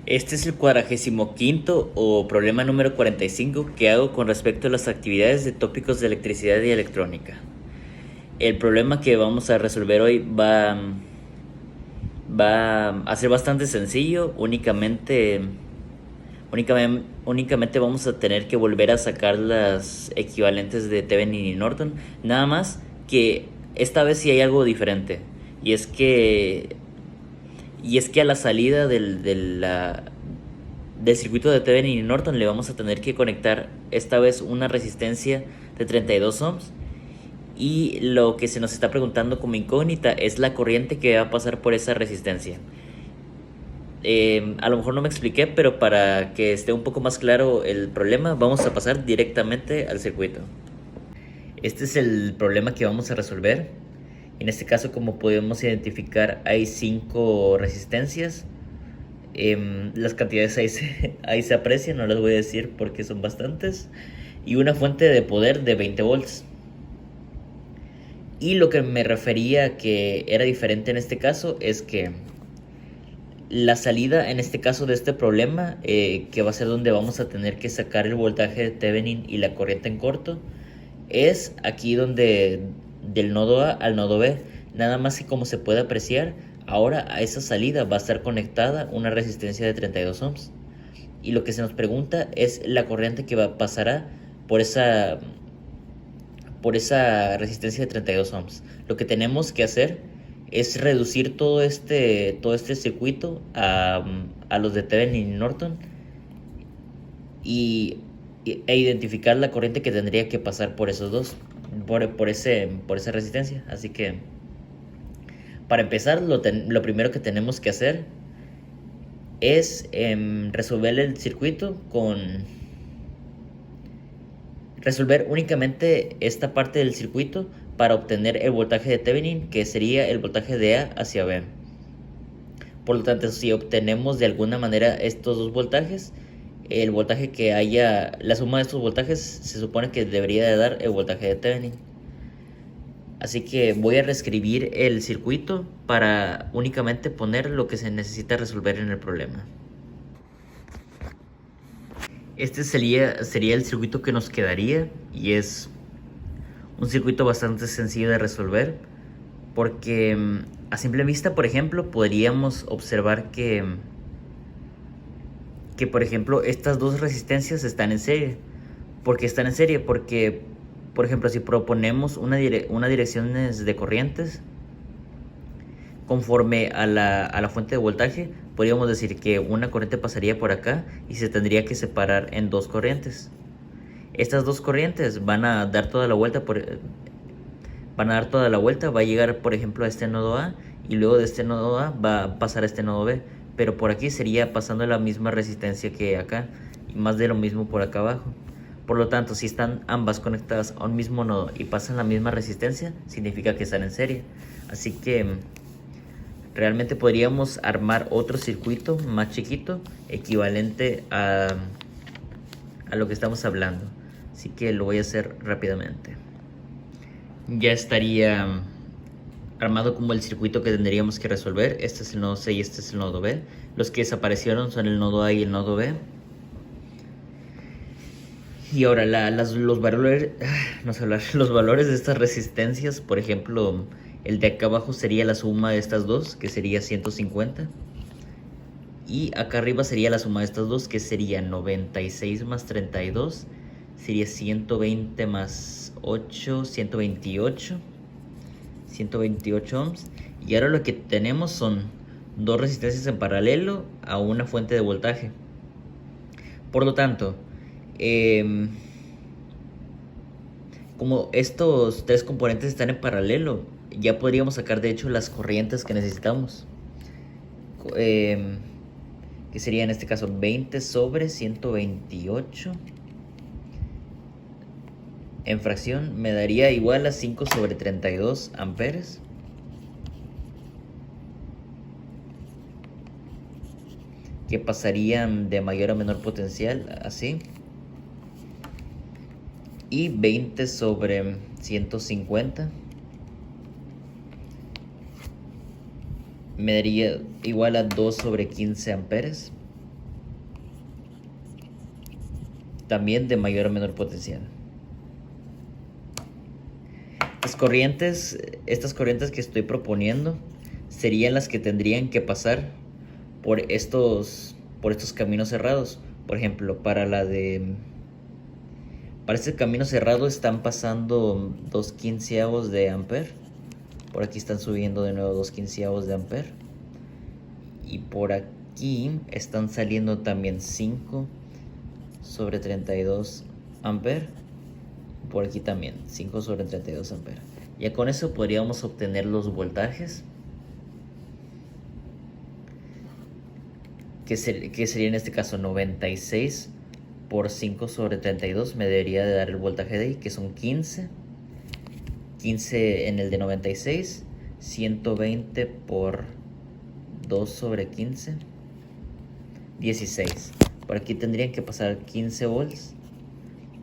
Este es el 45º o problema número 45 que hago con respecto a las actividades de tópicos de electricidad y electrónica. El problema que vamos a resolver hoy va a ser bastante sencillo, únicamente vamos a tener que volver a sacar las equivalentes de Thevenin y Norton, nada más que esta vez sí hay algo diferente, y es que a la salida del circuito de Thevenin y Norton le vamos a tener que conectar esta vez una resistencia de 32 ohms, y lo que se nos está preguntando como incógnita es la corriente que va a pasar por esa resistencia. A lo mejor no me expliqué, pero para que esté un poco más claro el problema, vamos a pasar directamente al circuito. Este es el problema que vamos a resolver. En este caso, como podemos identificar, hay 5 resistencias. Las cantidades ahí se aprecian, no las voy a decir porque son bastantes. Y una fuente de poder de 20 volts. Y lo que me refería que era diferente en este caso es que la salida en este caso de este problema, que va a ser donde vamos a tener que sacar el voltaje de Thevenin y la corriente en corto, es aquí donde del nodo A al nodo B. Nada más que como se puede apreciar, ahora a esa salida va a estar conectada una resistencia de 32 ohms. Y lo que se nos pregunta es la corriente que pasará por esa resistencia de 32 ohms. Lo que tenemos que hacer es reducir todo este circuito a los de Thevenin y Norton e identificar la corriente que tendría que pasar por esos dos, por esa resistencia. Así que para empezar, lo primero que tenemos que hacer es resolver el circuito resolver únicamente esta parte del circuito para obtener el voltaje de Thevenin, que sería el voltaje de A hacia B. Por lo tanto, si obtenemos de alguna manera estos dos voltajes, el voltaje que haya, la suma de estos voltajes se supone que debería de dar el voltaje de Thevenin. Así que voy a reescribir el circuito para únicamente poner lo que se necesita resolver en el problema. Este sería el circuito que nos quedaría, y es un circuito bastante sencillo de resolver porque a simple vista, por ejemplo, podríamos observar que por ejemplo estas dos resistencias están en serie. ¿Por qué están en serie? Porque, por ejemplo, si proponemos una dirección de corrientes conforme a la fuente de voltaje, podríamos decir que una corriente pasaría por acá y se tendría que separar en dos corrientes. Estas dos corrientes van a dar toda la vuelta va a llegar, por ejemplo, a este nodo A, y luego de este nodo A va a pasar a este nodo B, pero por aquí sería pasando la misma resistencia que acá, y más de lo mismo por acá abajo. Por lo tanto, si están ambas conectadas a un mismo nodo y pasan la misma resistencia, significa que están en serie. Así que realmente podríamos armar otro circuito más chiquito, equivalente a lo que estamos hablando. Así que lo voy a hacer rápidamente. Ya estaría armado como el circuito que tendríamos que resolver. Este es el nodo C y este es el nodo B. Los que desaparecieron son el nodo A y el nodo B. Y ahora los valores, los valores de estas resistencias, por ejemplo, el de acá abajo sería la suma de estas dos, que sería 150. Y acá arriba sería la suma de estas dos, que sería 96 más 32. Sería 120 más 8, 128. 128 ohms. Y ahora lo que tenemos son dos resistencias en paralelo a una fuente de voltaje. Por lo tanto, como estos tres componentes están en paralelo, ya podríamos sacar de hecho las corrientes que necesitamos, que sería en este caso 20 sobre 128 en fracción me daría igual a 5 sobre 32 amperes, que pasarían de mayor a menor potencial, así. Y 20 sobre 150 me daría igual a 2 sobre 15 amperes. también de mayor a menor potencial. Estas corrientes que estoy proponiendo serían las que tendrían que pasar por estos caminos cerrados. Por ejemplo, para este camino cerrado están pasando 2/15 de ampere. Por aquí están subiendo de nuevo 2/15 de ampere. Y por aquí están saliendo también 5/32 ampere. Por aquí también 5/32 ampere. Ya con eso podríamos obtener los voltajes que sería en este caso 96 por 5/32. Me debería de dar el voltaje de ahí, que son 15 en el de 96, 120 por 2/15, 16. Por aquí tendrían que pasar 15 volts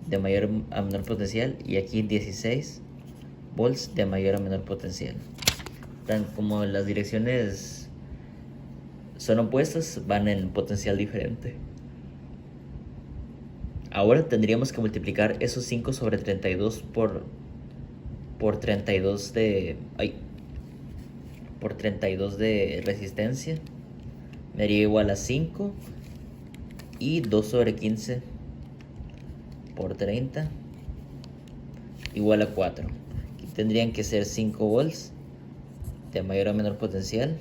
de mayor a menor potencial, y aquí 16 volts de mayor a menor potencial. Tan como las direcciones son opuestas, van en potencial diferente. Ahora tendríamos que multiplicar esos 5/32 por 32 de resistencia. Me daría igual a 5, y 2/15 por 30 igual a 4. Aquí tendrían que ser 5 volts de mayor a menor potencial.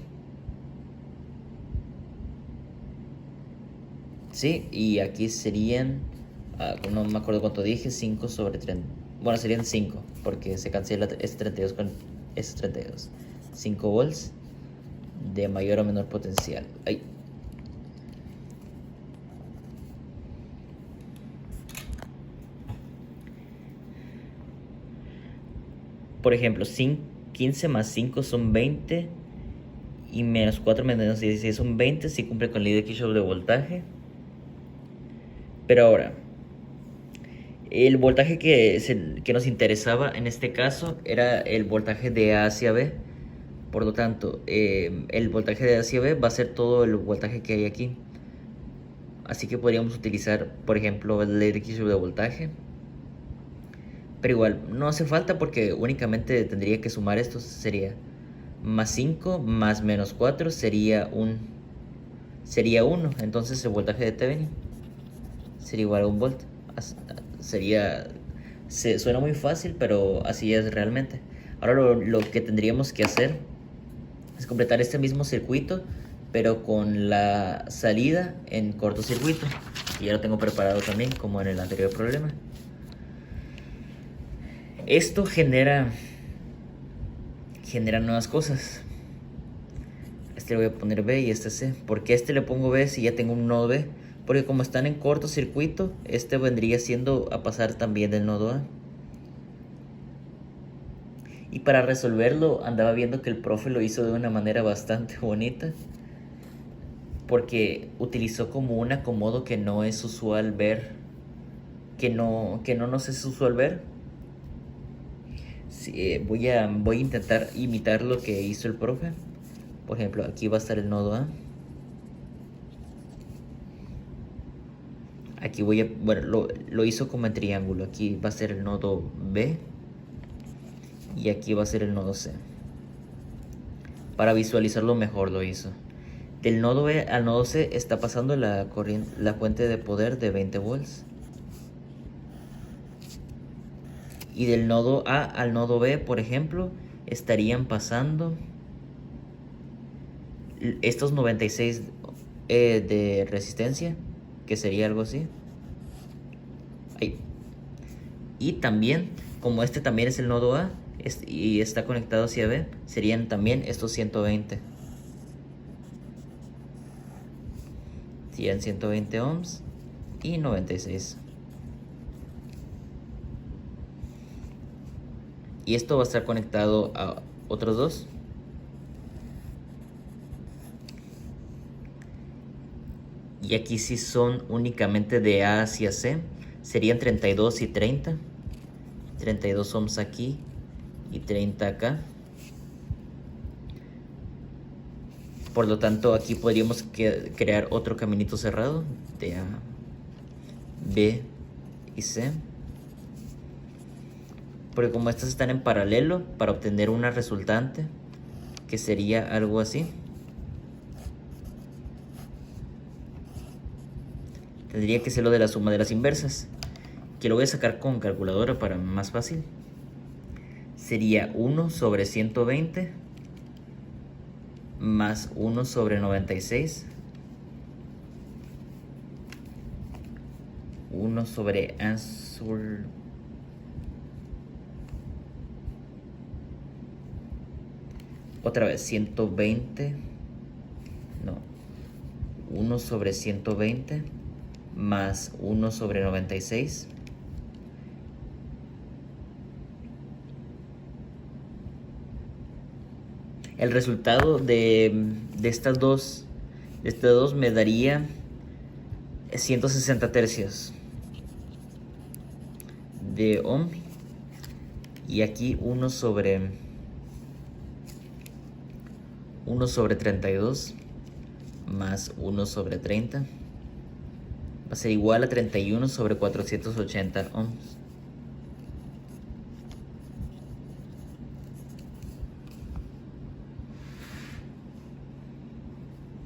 Sí, y aquí serían, no me acuerdo cuánto dije, 5/30. Bueno, serían 5, porque se cancela este 32 con este 32. 5 volts de mayor a menor potencial. Ay. Por ejemplo, 15 más 5 son 20, y menos 4 menos 16 son 20, si cumple con la ley de Kirchhoff de voltaje. Pero ahora, el voltaje que nos interesaba en este caso era el voltaje de A hacia B. Por lo tanto, el voltaje de A hacia B va a ser todo el voltaje que hay aquí. Así que podríamos utilizar, por ejemplo, la ley de Kirchhoff de voltaje. Pero igual, no hace falta, porque únicamente tendría que sumar esto. Sería más 5 más menos 4 sería 1. Entonces el voltaje de Thevenin sería igual a 1 volt. Suena muy fácil, pero así es realmente. Ahora lo que tendríamos que hacer es completar este mismo circuito, pero con la salida en cortocircuito. Y ya lo tengo preparado también, como en el anterior problema. Esto genera nuevas cosas. Este le voy a poner B y este C. ¿Por qué este le pongo B si ya tengo un nodo B? Porque como están en cortocircuito, este vendría siendo a pasar también del nodo A. Y para resolverlo andaba viendo que el profe lo hizo de una manera bastante bonita, porque utilizó como un acomodo que no es usual ver, que no nos es usual ver. Sí, voy a intentar imitar lo que hizo el profe. Por ejemplo, aquí va a estar el nodo A. Aquí bueno, lo hizo como en triángulo. Aquí va a ser el nodo B, y aquí va a ser el nodo C. Para visualizarlo mejor lo hizo. Del nodo B al nodo C está pasando la fuente de poder de 20 volts. Y del nodo A al nodo B, por ejemplo, estarían pasando estos 96 de resistencia, que sería algo así. Ahí. Y también, como este también es el nodo A y está conectado hacia B, serían también estos 120. Serían 120 ohms y 96. Y esto va a estar conectado a otros dos. Y aquí sí son únicamente de A hacia C. Serían 32 y 30. 32 ohms aquí y 30 acá. Por lo tanto, aquí podríamos crear otro caminito cerrado de A, B y C. Porque como estas están en paralelo, para obtener una resultante, que sería algo así, tendría que ser lo de la suma de las inversas, que lo voy a sacar con calculadora para más fácil. Sería 1 sobre 120 más 1 sobre 96, 1 sobre answer, otra vez 120, no, 1 sobre 120 más 1 sobre 96. El resultado de estas dos me daría 160 tercios de ohm. Y aquí 1 sobre 32 más 1 sobre 30 va a ser igual a 31 sobre 480 ohms.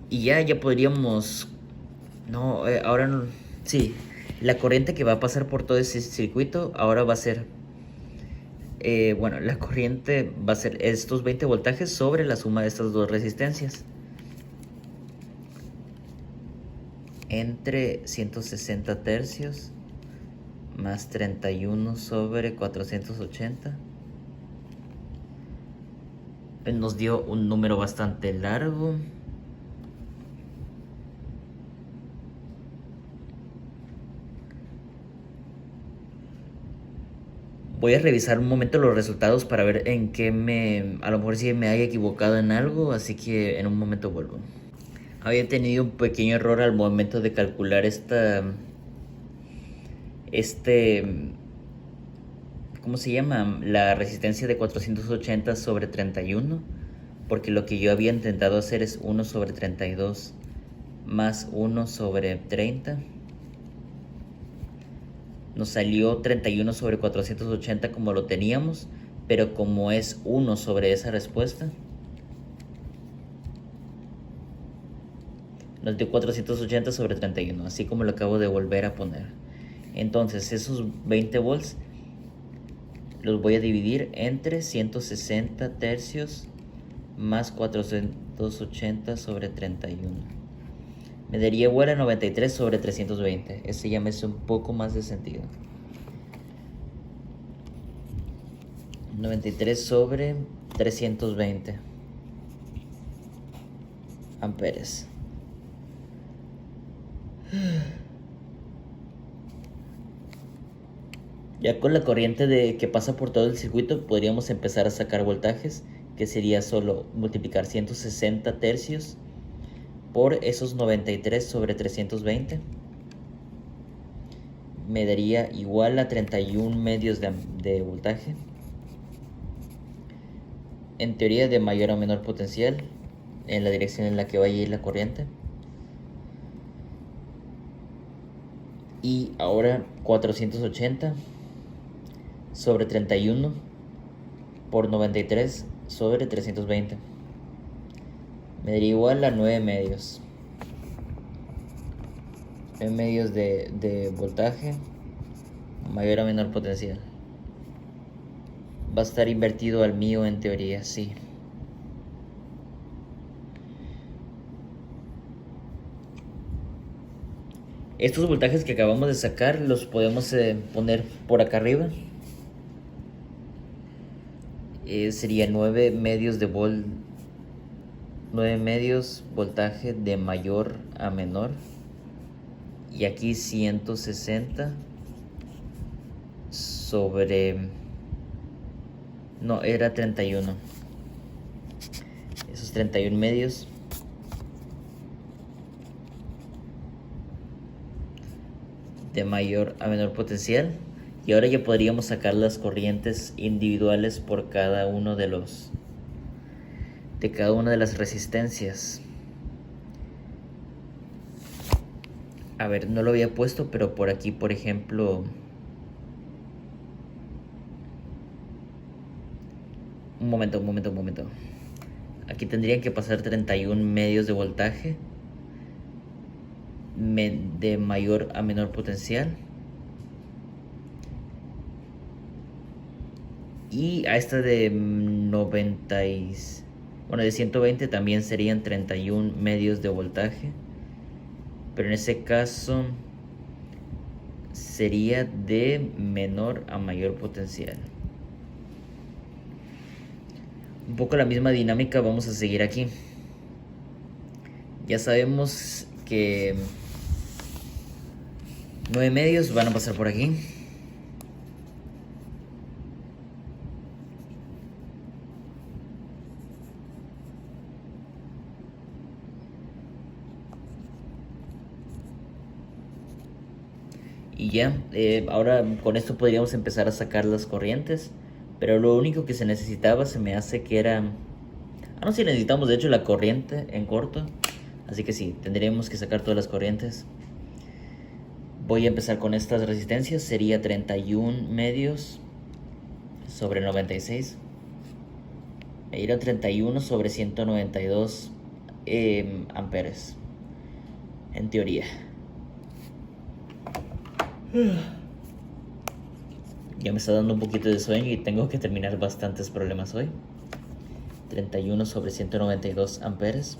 Y ya podríamos... No, ahora no... Sí, la corriente que va a pasar por todo ese circuito ahora va a ser... bueno, la corriente va a ser estos 20 voltajes sobre la suma de estas dos resistencias. Entre 160 tercios más 31 sobre 480. Nos dio un número bastante largo. Voy a revisar un momento los resultados para ver en qué a lo mejor si me haya equivocado en algo, así que en un momento vuelvo. Había tenido un pequeño error al momento de calcular ¿cómo se llama? La resistencia de 480 sobre 31, porque lo que yo había intentado hacer es 1 sobre 32 más 1 sobre 30. Nos salió 31 sobre 480 como lo teníamos, pero como es 1 sobre esa respuesta, nos dio 480 sobre 31, así como lo acabo de volver a poner. Entonces esos 20 volts los voy a dividir entre 160 tercios más 480 sobre 31. Me daría igual a 93 sobre 320. Ese ya me hace un poco más de sentido. 93 sobre 320 amperes. Ya con la corriente que pasa por todo el circuito podríamos empezar a sacar voltajes, que sería solo multiplicar 160 tercios por esos 93 sobre 320. Me daría igual a 31 medios de voltaje. En teoría de mayor a menor potencial, en la dirección en la que vaya a ir la corriente. Y ahora 480 sobre 31 por 93 sobre 320. Me daría igual a 9 medios. 9 medios de voltaje, mayor a menor potencial. Va a estar invertido al mío en teoría, sí. Estos voltajes que acabamos de sacar los podemos poner por acá arriba. Sería 9 medios 9 medios voltaje de mayor a menor. Y aquí 160 sobre... No, era 31. Esos 31 medios. De mayor a menor potencial. Y ahora ya podríamos sacar las corrientes individuales por cada uno de cada una de las resistencias. A ver, no lo había puesto, pero por aquí, por ejemplo, Un momento. Aquí tendrían que pasar 31 medios de voltaje de mayor a menor potencial. Y a esta de 90 de 120 también serían 31 medios de voltaje. Pero en ese caso sería de menor a mayor potencial. Un poco la misma dinámica vamos a seguir aquí. Ya sabemos que 9 medios van a pasar por aquí. Y ya, ahora con esto podríamos empezar a sacar las corrientes. Pero lo único que se necesitaba se me hace que era... no, sí necesitamos de hecho la corriente en corto. Así que sí, tendríamos que sacar todas las corrientes. Voy a empezar con estas resistencias. Sería 31 medios sobre 96. Me irá 31 sobre 192 amperes. En teoría. Ya me está dando un poquito de sueño y tengo que terminar bastantes problemas hoy. 31 sobre 192 amperes.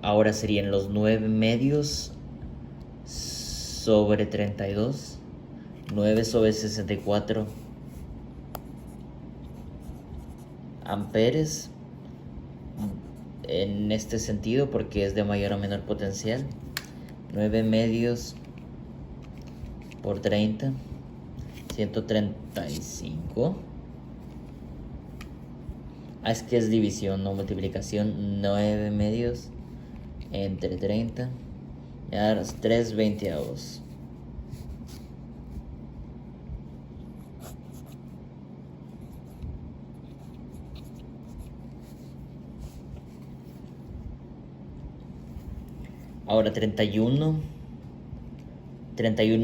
Ahora serían los 9 medios sobre 32. 9 sobre 64 amperes. En este sentido, porque es de mayor a menor potencial. 9 medios por 30, 135. Es que es división, no multiplicación. 9 medios entre 30, ya 3/20. Ahora 31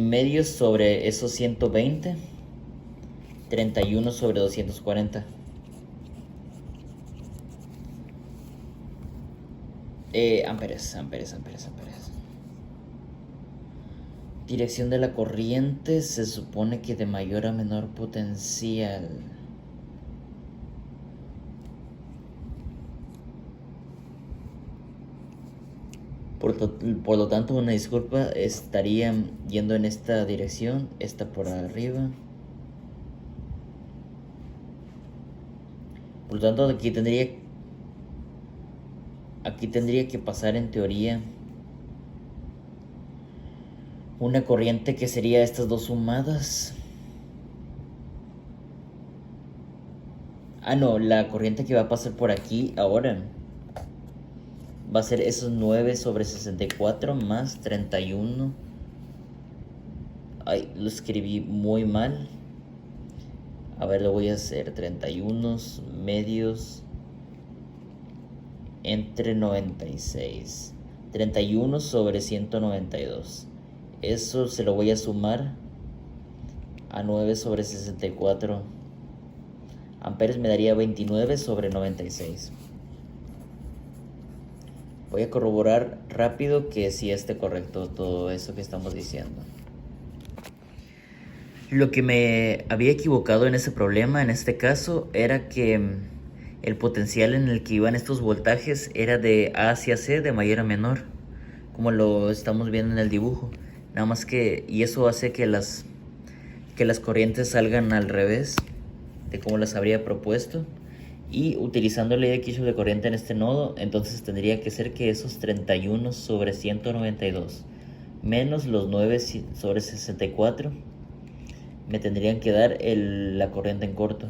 medios sobre esos 120. 31 sobre 240. Amperes. Dirección de la corriente se supone que de mayor a menor potencial. Por lo tanto, una disculpa, estaría yendo en esta dirección, esta por arriba. Por lo tanto, aquí tendría que pasar en teoría una corriente que sería estas dos sumadas. No, la corriente que va a pasar por aquí ahora va a ser esos 9 sobre 64 más 31. Ay, lo escribí muy mal. A ver, lo voy a hacer. 31 medios entre 96. 31 sobre 192. Eso se lo voy a sumar a 9 sobre 64 amperes. Me daría 29 sobre 96. Voy a corroborar rápido que sí esté correcto todo eso que estamos diciendo. Lo que me había equivocado en ese problema, en este caso, era que el potencial en el que iban estos voltajes era de A hacia C, de mayor a menor, como lo estamos viendo en el dibujo. Nada más que, y eso hace que las corrientes salgan al revés de como las habría propuesto. Y utilizando la ley de Kirchhoff de corriente en este nodo, entonces tendría que ser que esos 31 sobre 192 menos los 9 sobre 64 me tendrían que dar la corriente en corto.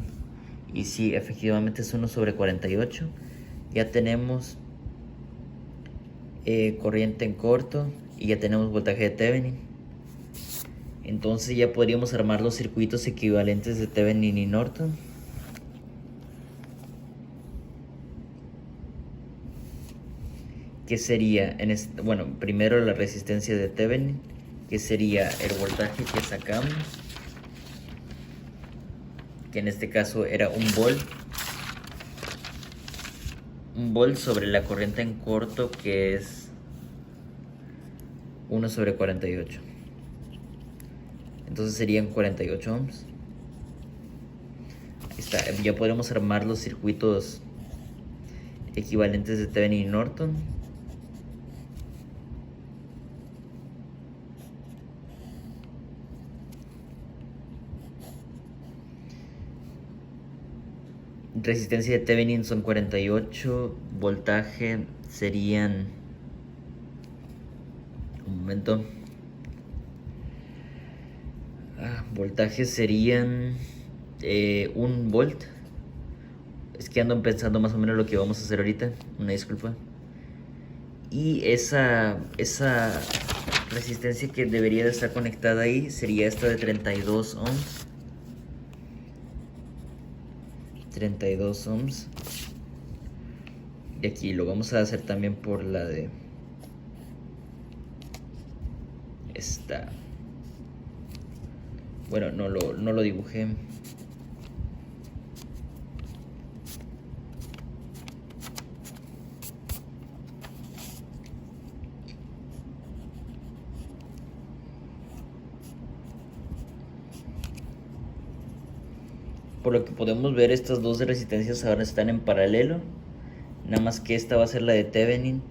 Y si efectivamente es 1 sobre 48, ya tenemos corriente en corto y ya tenemos voltaje de Thevenin. Entonces ya podríamos armar los circuitos equivalentes de Thevenin y Norton. Que sería, primero la resistencia de Thevenin, que sería el voltaje que sacamos que en este caso era un volt sobre la corriente en corto, que es 1 sobre 48. Entonces serían 48 ohms. Ahí está. Ya podremos armar los circuitos equivalentes de Thevenin y Norton. Resistencia de Thevenin son 48, voltaje serían, un momento, voltaje serían 1 volt. Es que ando pensando más o menos lo que vamos a hacer ahorita, una disculpa. Y esa resistencia que debería de estar conectada ahí sería esta de 32 ohms. 32 ohms. Y aquí lo vamos a hacer también por la de esta. Bueno, no lo dibujé. Por lo que podemos ver, estas dos resistencias ahora están en paralelo. Nada más que esta va a ser la de Thevenin,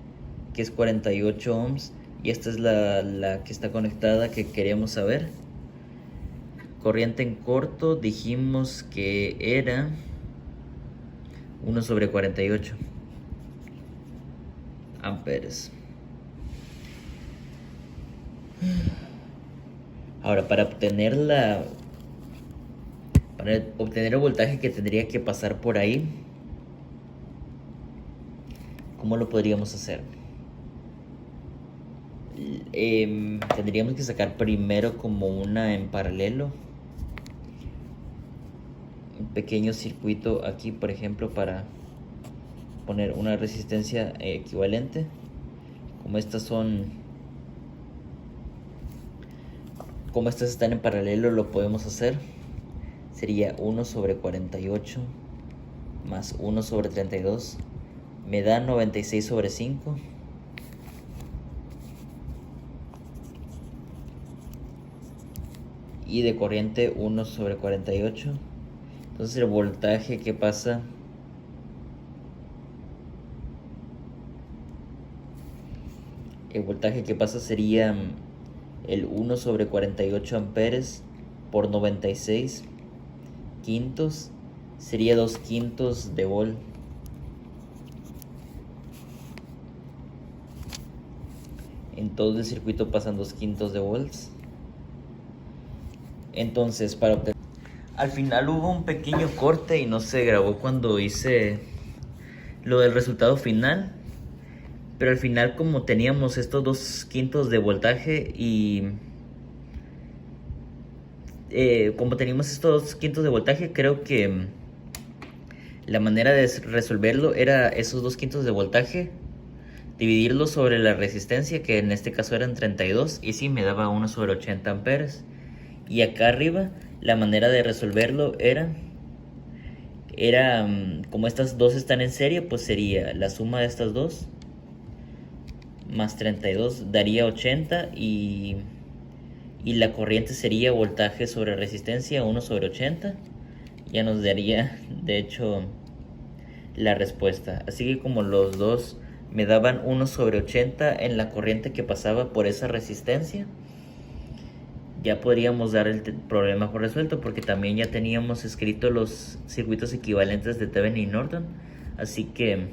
que es 48 ohms. Y esta es la que está conectada, que queríamos saber. Corriente en corto, dijimos que era 1 sobre 48 amperes. Ahora, para obtener el voltaje que tendría que pasar por ahí, ¿cómo lo podríamos hacer? Tendríamos que sacar primero como una en paralelo, un pequeño circuito aquí, por ejemplo, para poner una resistencia equivalente. Como estas están en paralelo, lo podemos hacer. Sería 1 sobre 48 más 1 sobre 32. Me da 96 sobre 5. Y de corriente 1 sobre 48. Entonces el voltaje que pasa sería el 1 sobre 48 amperes por 96 quintos, sería 2 quintos de volt. En todo el circuito pasan 2 quintos de volts. Entonces, para obtener, al final hubo un pequeño corte y no se grabó cuando hice lo del resultado final. Pero al final, como teníamos estos 2 quintos de voltaje y como teníamos estos 2 quintos de voltaje, creo que la manera de resolverlo era esos 2 quintos de voltaje, dividirlo sobre la resistencia, que en este caso eran 32, y sí me daba 1 sobre 80 amperes. Y acá arriba la manera de resolverlo era como estas dos están en serie, pues sería la suma de estas dos más 32 daría 80, y la corriente sería voltaje sobre resistencia 1 sobre 80. Ya nos daría de hecho la respuesta. Así que como los dos me daban 1 sobre 80 en la corriente que pasaba por esa resistencia, ya podríamos dar el problema por resuelto, porque también ya teníamos escrito los circuitos equivalentes de Thevenin y Norton. Así que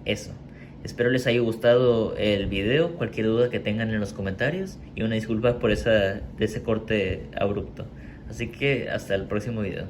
eso. Espero les haya gustado el video. Cualquier duda que tengan en los comentarios, y una disculpa por ese corte abrupto. Así que hasta el próximo video.